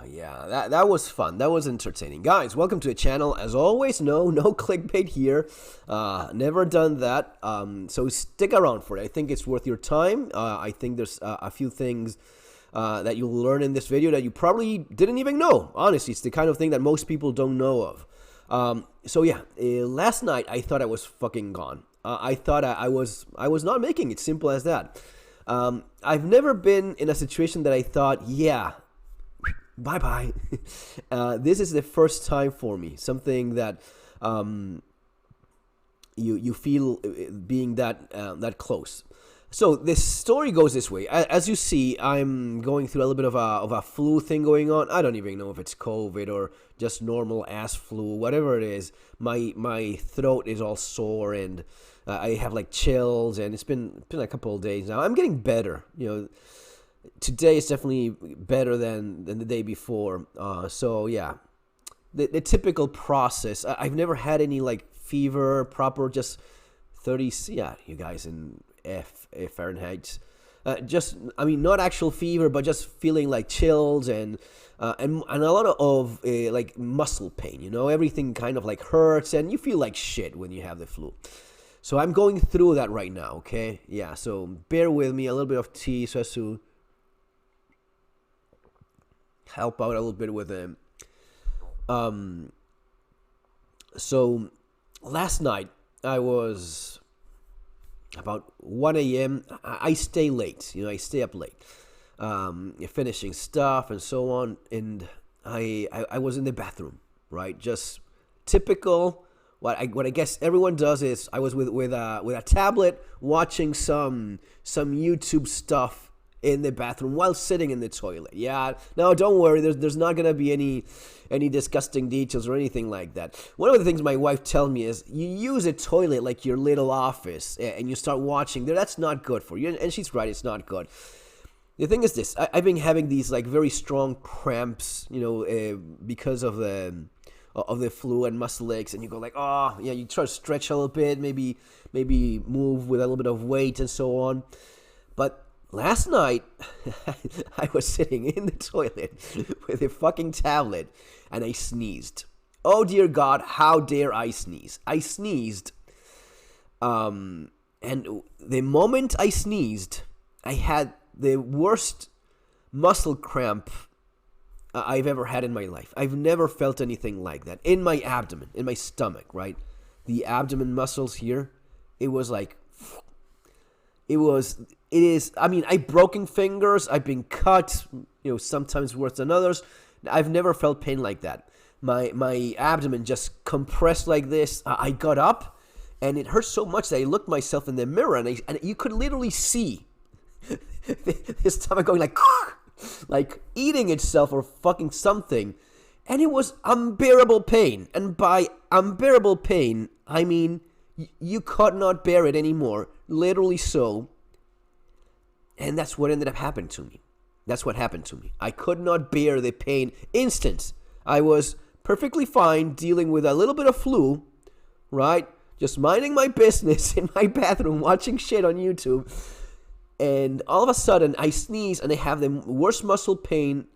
Yeah, that was fun. That was entertaining. Guys, welcome to the channel. As always, no clickbait here. Never done that. So stick around for it. I think it's worth your time. I think there's a few things that you'll learn in this video that you probably didn't even know. Honestly, it's the kind of thing that most people don't know of. So yeah, last night I thought I was fucking gone. I thought I was not making it. Simple as that. I've never been in a situation that I thought, yeah, bye-bye. This is the first time for me. Something that you feel being that close. So this story goes this way. As you see, I'm going through a little bit of a flu thing going on. I don't even know if it's COVID or just normal ass flu, whatever it is. My throat is all sore and I have like chills, and it's been a couple of days now. I'm getting better. Today is definitely better than the day before. So yeah, the typical process. I've never had any like fever, proper just 30. Yeah, you guys in Fahrenheit. I mean, not actual fever, but just feeling like chills and a lot of like muscle pain. Everything kind of like hurts, and you feel like shit when you have the flu. So I'm going through that right now. Okay, yeah. So bear with me. A little bit of tea so as to help out a little bit with them. So last night I was about 1 a.m. I stay late. I stay up late, finishing stuff and so on. And I was in the bathroom, right? Just typical. What I guess everyone does is I was with a tablet watching some YouTube stuff in the bathroom while sitting in the toilet. Yeah, no, don't worry. There's not gonna be any disgusting details or anything like that. One of the things my wife tells me is you use a toilet like your little office and you start watching there. That's not good for you, and she's right. It's not good. The thing is this: I've been having these like very strong cramps, because of the flu and muscle aches, and you go like, oh yeah, you try to stretch a little bit, maybe move with a little bit of weight and so on. But last night, I was sitting in the toilet with a fucking tablet, and I sneezed. Oh dear God, how dare I sneeze? I sneezed, and the moment I sneezed, I had the worst muscle cramp I've ever had in my life. I've never felt anything like that. In my abdomen, in my stomach, right? The abdomen muscles here, it was like, I mean, I've broken fingers, I've been cut, sometimes worse than others. I've never felt pain like that. My abdomen just compressed like this. I got up, and it hurt so much that I looked myself in the mirror, and you could literally see this stomach going like eating itself or fucking something. And it was unbearable pain. And by unbearable pain, I mean you could not bear it anymore. Literally so. And that's what ended up happening to me. That's what happened to me. I could not bear the pain. Instant. I was perfectly fine dealing with a little bit of flu, right? Just minding my business in my bathroom, watching shit on YouTube. And all of a sudden, I sneeze and I have the worst muscle pain.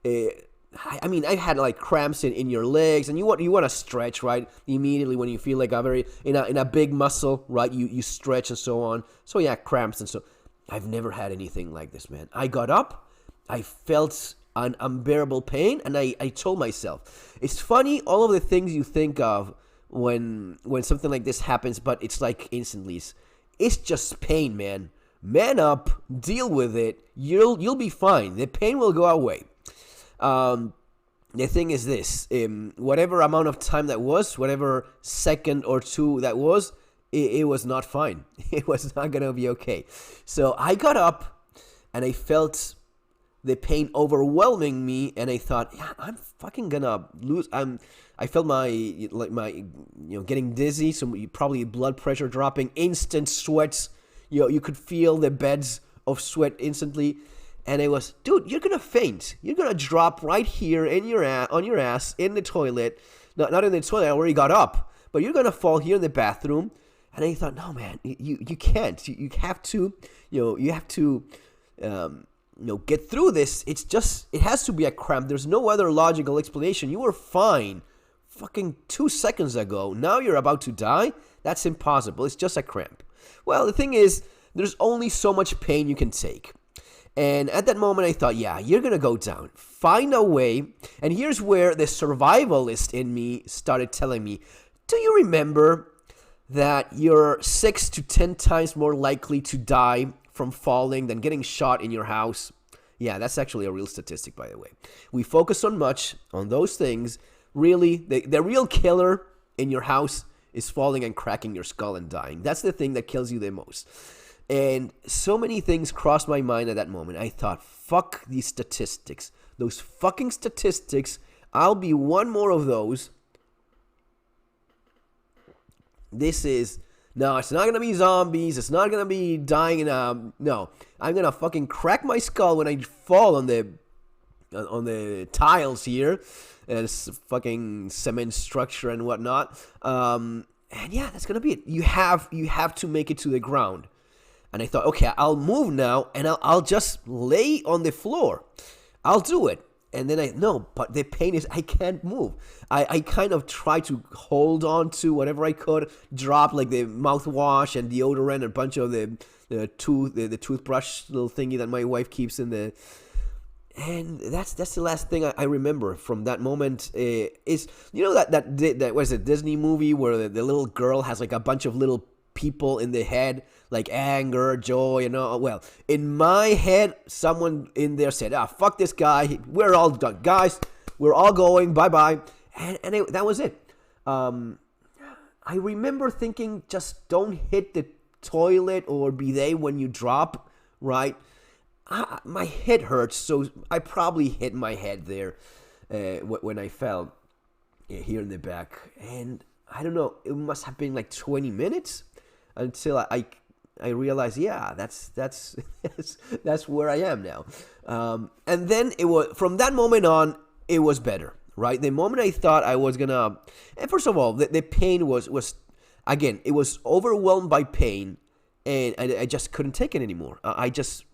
I mean, I had like cramps in your legs, and you want to stretch, right? Immediately when you feel like in a big muscle, right? You stretch and so on. So yeah, cramps and so. I've never had anything like this, man. I got up, I felt an unbearable pain, and I told myself, it's funny all of the things you think of when something like this happens, but it's like instantly, it's just pain, man. Man up, deal with it. You'll be fine. The pain will go away. The thing is this: whatever amount of time that was, whatever second or two that was, it was not fine. It was not gonna be okay. So I got up, and I felt the pain overwhelming me, and I thought, yeah, I'm fucking gonna lose. I felt my getting dizzy, so probably blood pressure dropping, instant sweats. You could feel the beds of sweat instantly, and it was, dude, you're gonna faint. You're gonna drop right here in on your ass in the toilet. Not in the toilet. I already got up, but you're gonna fall here in the bathroom. And I thought, no, man, you can't. You have to, you have to get through this, it has to be a cramp. There's no other logical explanation. You were fine fucking 2 seconds ago. Now you're about to die? That's impossible. It's just a cramp. Well, the thing is, there's only so much pain you can take. And at that moment, I thought, yeah, you're going to go down. Find a way. And here's where the survivalist in me started telling me, do you remember that you're 6 to 10 times more likely to die from falling than getting shot in your house? Yeah, that's actually a real statistic, by the way. We focus on those things. Really, the real killer in your house is falling and cracking your skull and dying. That's the thing that kills you the most. And so many things crossed my mind at that moment. I thought, fuck these statistics. Those fucking statistics. I'll be one more of those. No, it's not going to be zombies. It's not going to be dying in no. I'm going to fucking crack my skull when I fall on the tiles here. And it's fucking cement structure and whatnot. And yeah, that's going to be it. You have to make it to the ground. And I thought, okay, I'll move now, and I'll just lay on the floor. I'll do it. And then but the pain is I can't move. I kind of tried to hold on to whatever I could, drop like the mouthwash and deodorant and a bunch of the toothbrush little thingy that my wife keeps in the. And that's the last thing I remember from that moment. Is that was a Disney movie where the little girl has like a bunch of little people in the head, like anger, joy, well, in my head, someone in there said, fuck this guy, we're all done, guys, we're all going, bye-bye, and that was it. I remember thinking, just don't hit the toilet or bidet when you drop, right? My head hurts, so I probably hit my head there when I fell here in the back, and I don't know, it must have been like 20 minutes until I realized, yeah, that's that's where I am now. And then it was from that moment on, it was better, right? The moment I thought I was gonna, and first of all, the pain was again, it was overwhelmed by pain, and I just couldn't take it anymore. I just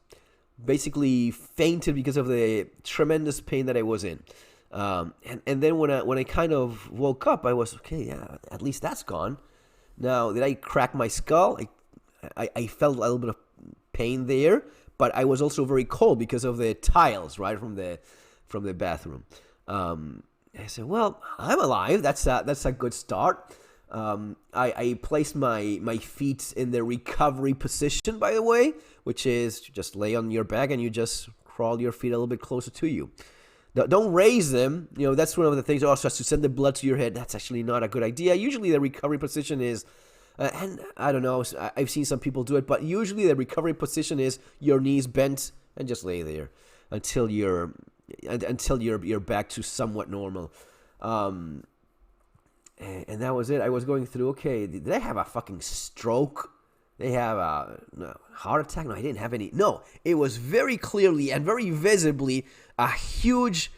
basically fainted because of the tremendous pain that I was in. And then when I kind of woke up, I was okay. Yeah, at least that's gone. Now, did I crack my skull? I felt a little bit of pain there, but I was also very cold because of the tiles, right, from the bathroom. I said, well, I'm alive. That's a good start. I placed my feet in the recovery position, by the way, which is just lay on your back and you just crawl your feet a little bit closer to you. Don't raise them. That's one of the things also has to send the blood to your head. That's actually not a good idea. Usually the recovery position is, and I don't know, I've seen some people do it, but usually the recovery position is your knees bent and just lay there until you're back to somewhat normal. And that was it. I was going through, okay, did I have a fucking stroke? They have a heart attack? No, I didn't have any. No, it was very clearly and very visibly a huge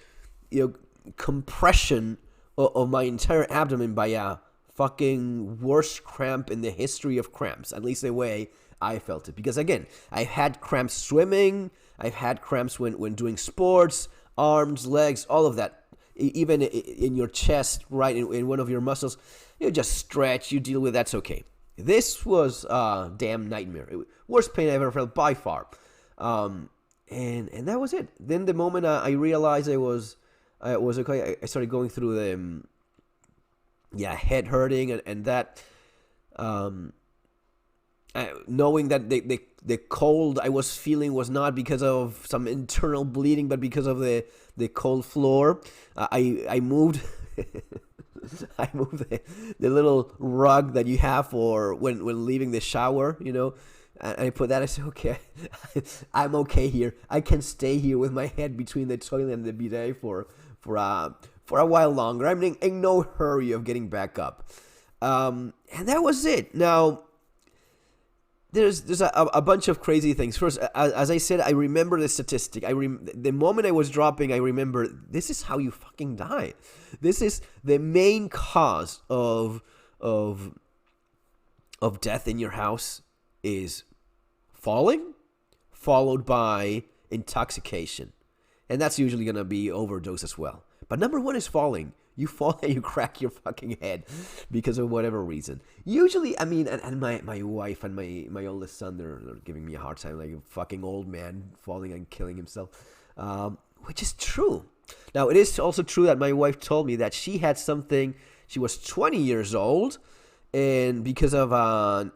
compression of my entire abdomen by a fucking worst cramp in the history of cramps, at least the way I felt it. Because again, I've had cramps swimming, I've had cramps when doing sports, arms, legs, all of that. Even in your chest, right, in one of your muscles, you just stretch, you deal with, that's okay. This was a damn nightmare. Worst pain I ever felt by far. And that was it. Then the moment I realized I was okay, I started going through the head hurting and that, knowing that the cold I was feeling was not because of some internal bleeding, but because of the cold floor. I moved I moved the little rug that you have for when leaving the shower, and I put that. I said, okay, I'm okay here. I can stay here with my head between the toilet and the bidet for a while longer. I'm in no hurry of getting back up. And that was it. Now, there's a bunch of crazy things. First, as I said, I remember the statistic. The moment I was dropping, I remember this is how you fucking die. This is the main cause of death in your house is falling, followed by intoxication. And that's usually going to be overdose as well. But number one is falling. You fall and you crack your fucking head because of whatever reason. Usually, I mean, and my wife and my oldest son, they're giving me a hard time, like a fucking old man falling and killing himself, which is true. Now, it is also true that my wife told me that she had something, she was 20 years old, and because of an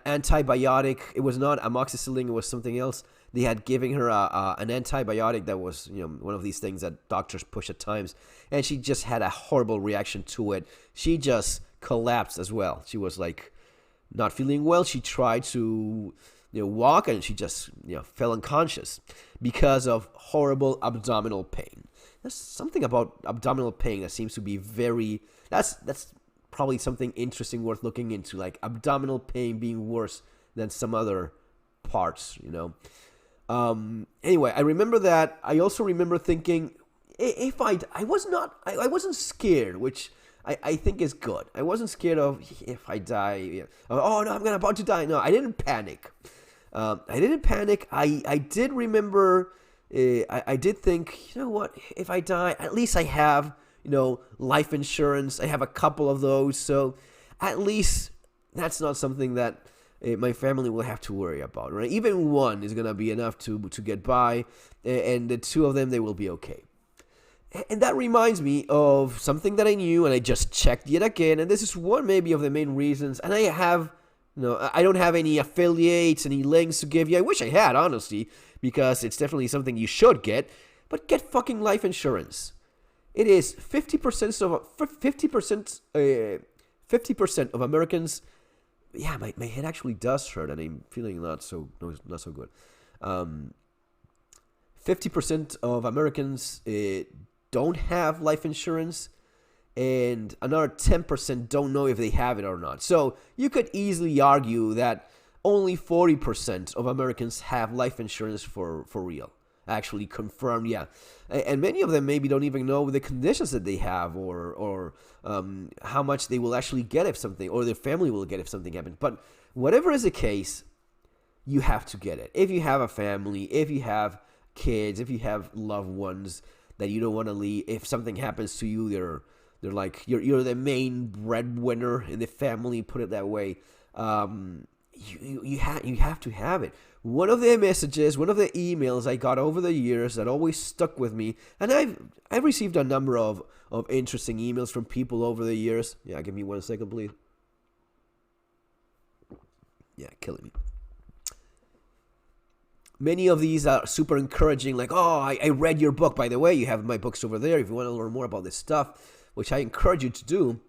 antibiotic, it was not amoxicillin, it was something else. They had given her an antibiotic that was, one of these things that doctors push at times, and she just had a horrible reaction to it. She just collapsed as well. She was like not feeling well. She tried to, walk, and she just, fell unconscious because of horrible abdominal pain. There's something about abdominal pain that seems to be that's probably something interesting worth looking into, like abdominal pain being worse than some other parts, Anyway, I remember that. I also remember thinking, if I wasn't scared, which I think is good. I wasn't scared of if I die. Oh no, I'm about to die. No, I didn't panic. I did remember. I did think, you know what? If I die, at least I have, life insurance. I have a couple of those, so at least that's not something that my family will have to worry about, right? Even one is gonna be enough to get by, and the two of them, they will be okay. And that reminds me of something that I knew, and I just checked yet again, and this is one maybe of the main reasons. And I have, I don't have any affiliates, any links to give you. I wish I had, honestly, because it's definitely something you should get. But get fucking life insurance. It is 50% of Americans. Yeah, my head actually does hurt, and I'm feeling not so good. 50% of Americans don't have life insurance, and another 10% don't know if they have it or not. So you could easily argue that only 40% of Americans have life insurance for real. Actually confirmed, yeah. And many of them maybe don't even know the conditions that they have, or how much they will actually get if something, or their family will get if something happens. But whatever is the case, you have to get it. If you have a family, if you have kids, if you have loved ones that you don't want to leave, if something happens to you, they're like, you're the main breadwinner in the family, put it that way. You have to have it. One of the messages, one of the emails I got over the years that always stuck with me, and I've received a number of interesting emails from people over the years. Yeah, give me 1 second, please. Yeah, killing me. Many of these are super encouraging, like, oh, I read your book. By the way, you have my books over there if you want to learn more about this stuff, which I encourage you to do.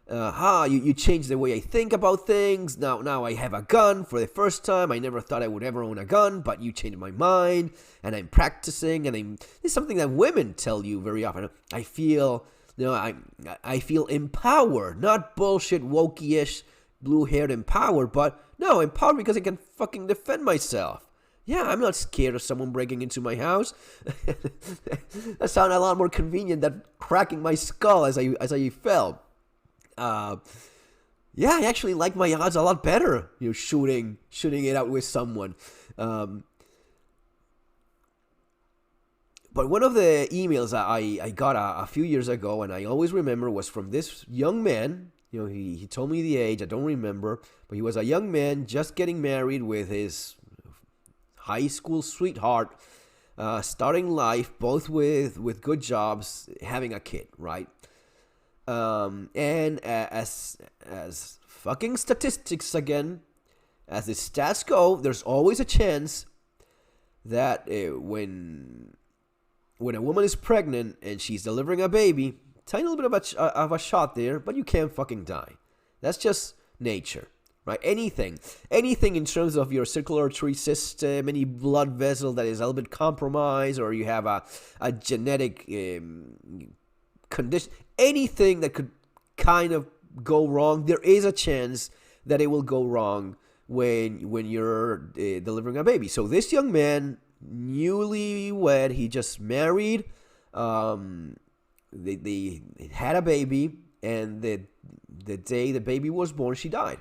You changed the way I think about things. Now I have a gun for the first time. I never thought I would ever own a gun, but you changed my mind, and I'm practicing, and it's something that women tell you very often. I feel, I feel empowered, not bullshit wokey-ish, blue-haired empowered, but no, empowered because I can fucking defend myself. Yeah, I'm not scared of someone breaking into my house. That sounded a lot more convenient than cracking my skull as I fell. Yeah, I actually like my odds a lot better, shooting it out with someone. But one of the emails I got a few years ago, and I always remember, was from this young man. He told me the age, I don't remember, but he was a young man just getting married with his high school sweetheart, starting life, both with good jobs, having a kid, right? And as fucking statistics again, as the stats go, there's always a chance that when a woman is pregnant and she's delivering a baby, tiny little bit of a shot there, but you can't fucking die. That's just nature, right? Anything in terms of your circulatory system, any blood vessel that is a little bit compromised, or you have a genetic condition, anything that could kind of go wrong, there is a chance that it will go wrong when you're delivering a baby. So this young man, newlywed, he just married, they had a baby, and the day the baby was born, she died.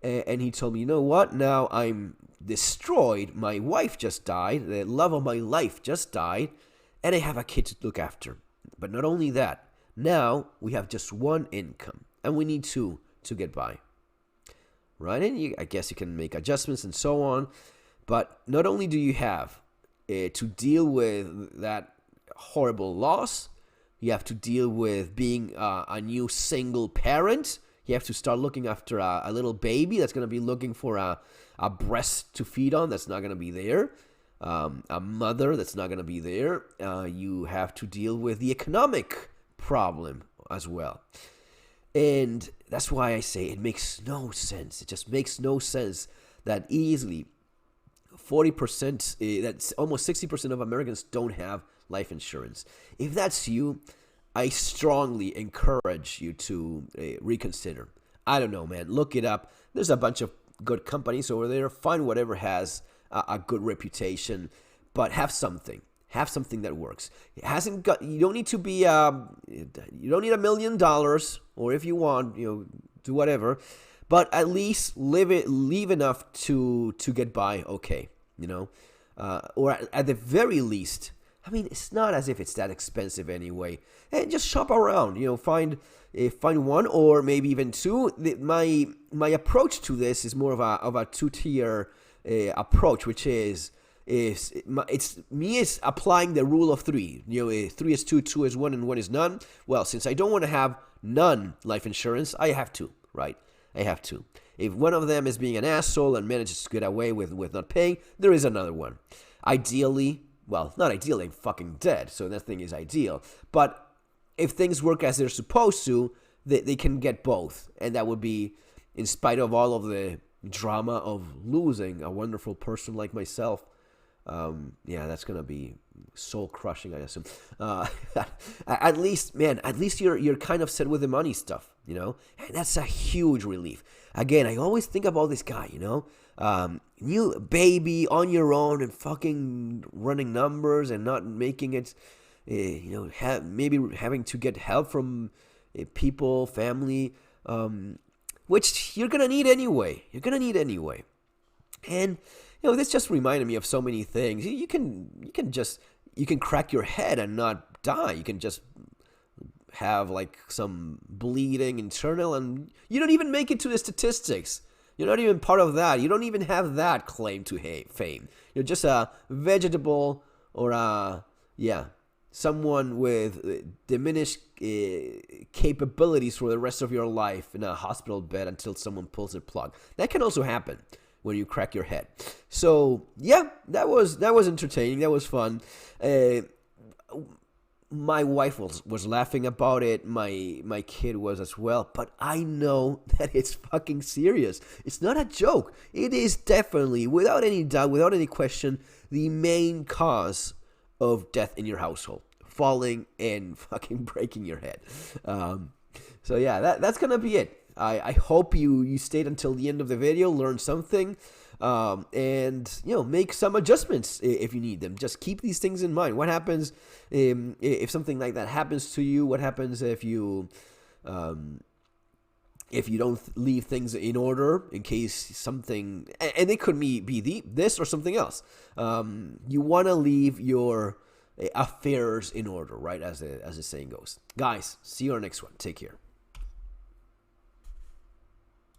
And he told me, you know what, now I'm destroyed. My wife just died. The love of my life just died. And I have a kid to look after. But not only that, now we have just one income. And we need two to get by. Right? And I guess you can make adjustments and so on. But not only do you have to deal with that horrible loss, you have to deal with being a new single parent. You have to start looking after a little baby that's going to be looking for a breast to feed on that's not going to be there. A mother that's not going to be there. You have to deal with the economic problem as well. And that's why I say it makes no sense. It just makes no sense that easily 40%, that's almost 60% of Americans don't have life insurance. If that's you, I strongly encourage you to reconsider. I don't know, man. Look it up. There's a bunch of good companies over there. Find whatever has a good reputation, but have something. Have something that works. It hasn't got. You don't need to be. You don't need $1 million, or if you want, do whatever. But at least leave enough to get by. Okay, or at the very least. I mean, it's not as if it's that expensive anyway. And just shop around. Find one or maybe even two. My approach to this is more of a two-tier approach, which is applying the rule of three. 3 is 2, 2 is 1, and 1 is none. Well, since I don't want to have none life insurance, I have to, right? I have to. If one of them is being an asshole and manages to get away with not paying, there is another one. Ideally, well, not ideally, I'm fucking dead, so that thing is ideal. But if things work as they're supposed to, they can get both. And that would be, in spite of all of the drama of losing a wonderful person like myself. That's going to be soul-crushing, I assume. At least you're kind of set with the money stuff, And that's a huge relief. Again, I always think about this guy, new baby on your own and fucking running numbers and not making it, maybe having to get help from people, family, which you're going to need anyway. And, this just reminded me of so many things. You can crack your head and not die. You can just have like some bleeding internal and you don't even make it to the statistics. You're not even part of that. You don't even have that claim to fame. You're just a vegetable or someone with diminished capabilities for the rest of your life in a hospital bed until someone pulls the plug. That can also happen when you crack your head. So that was entertaining. That was fun. My wife was laughing about it. My kid was as well. But I know that it's fucking serious. It's not a joke. It is definitely, without any doubt, without any question, the main cause of death in your household. Falling and fucking breaking your head. That's gonna be it. I hope you stayed until the end of the video, learned something, and make some adjustments if you need them. Just keep these things in mind. What happens if something like that happens to you? What happens if you don't leave things in order in case something, and it could be this or something else. You want to leave your affairs in order, right? As the saying goes. Guys, see you on the next one. Take care.